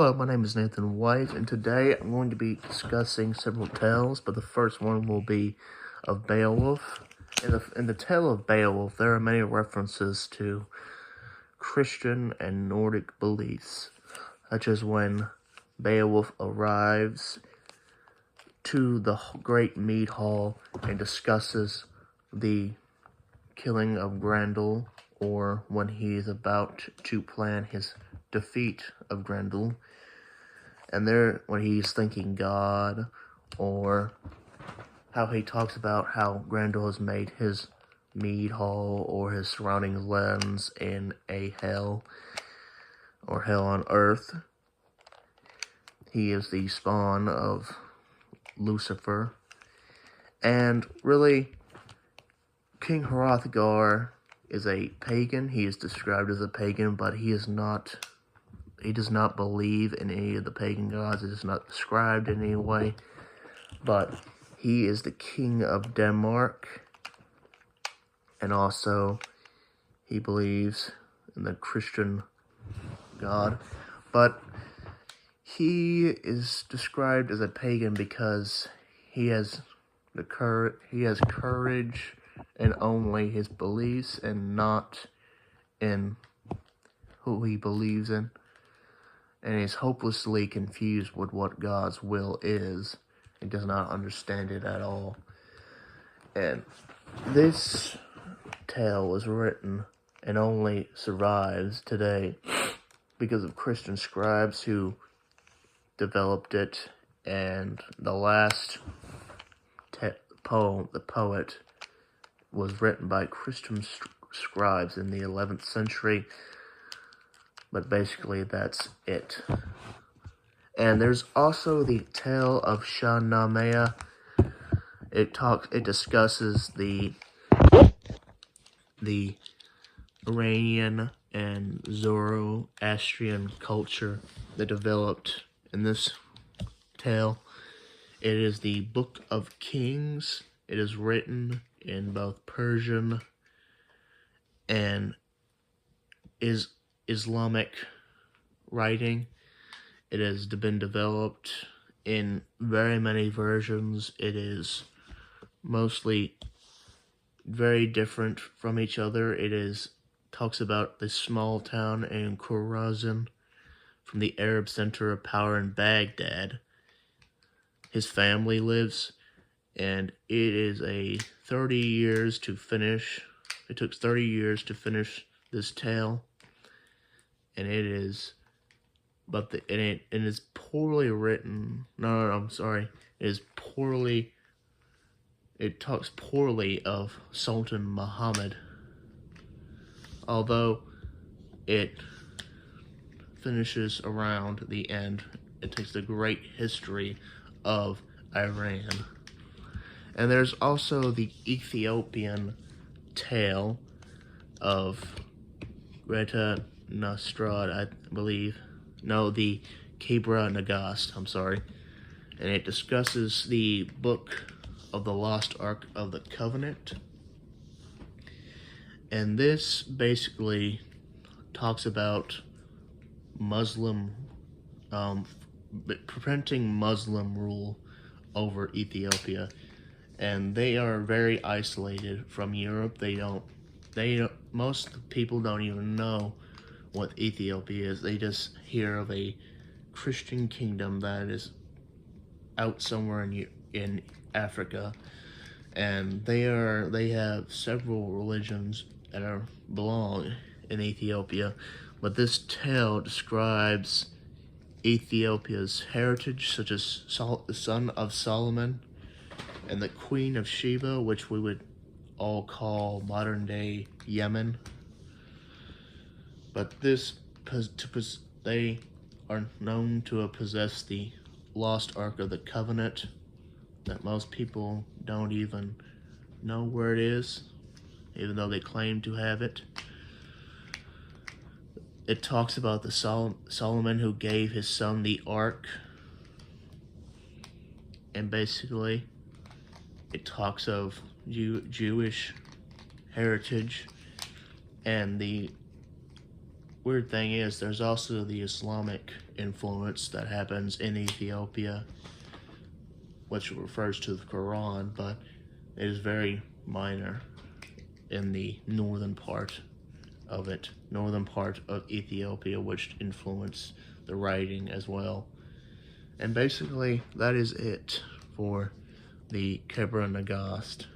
Hello, my name is Nathan White, and today I'm going to be discussing several tales, but the first one will be of Beowulf. In the tale of Beowulf, there are many references to Christian and Nordic beliefs, such as when Beowulf arrives to the great mead hall and discusses the killing of Grendel, or when he is about to plan his defeat of Grendel. And there, when he's thanking God, or how he talks about how Grendel has made his mead hall or his surrounding lands in a hell, or hell on earth. He is the spawn of Lucifer. And really, King Hrothgar is a pagan. He is described as a pagan, but he does not believe in any of the pagan gods. It is not described in any way. But he is the king of Denmark. And also, he believes in the Christian God. But he is described as a pagan because he has courage in only his beliefs and not in who he believes in. And is hopelessly confused with what God's will is. He does not understand it at all. And this tale was written and only survives today because of Christian scribes who developed it, and the last poem, the poet, was written by Christian scribes in the 11th century. But basically, that's it. And there's also the tale of Shahnameh. It discusses the Iranian and Zoroastrian culture that developed in this tale. It is the Book of Kings. It is written in both Persian and Islamic writing. It has been developed in very many versions. It is mostly very different from each other. Talks about the small town in Khorasan, from the Arab center of power in Baghdad. His family lives, and it is a 30 years to finish. It took 30 years to finish this tale. And it is, it is poorly written. No, I'm sorry. It talks poorly of Sultan Muhammad. Although it finishes around the end, it takes the great history of Iran. And there's also the Ethiopian tale of Greta Nostrad, I believe. No, the Kabra Nagast, I'm sorry. And it discusses the book of the Lost Ark of the Covenant. And this basically talks about preventing Muslim rule over Ethiopia. And they are very isolated from Europe. Most people don't even know what Ethiopia is. They just hear of a Christian kingdom that is out somewhere in Africa, and they have several religions that belong in Ethiopia. But this tale describes Ethiopia's heritage, such as the son of Solomon and the Queen of Sheba, which we would all call modern-day Yemen. But they are known to have possessed the Lost Ark of the Covenant, that most people don't even know where it is, even though they claim to have it. It talks about the Solomon who gave his son the Ark, and basically it talks of Jewish heritage and the weird thing is, there's also the Islamic influence that happens in Ethiopia, which refers to the Quran, but it is very minor in the northern part of Ethiopia, which influence the writing as well. And basically, that is it for the Kebra Nagast.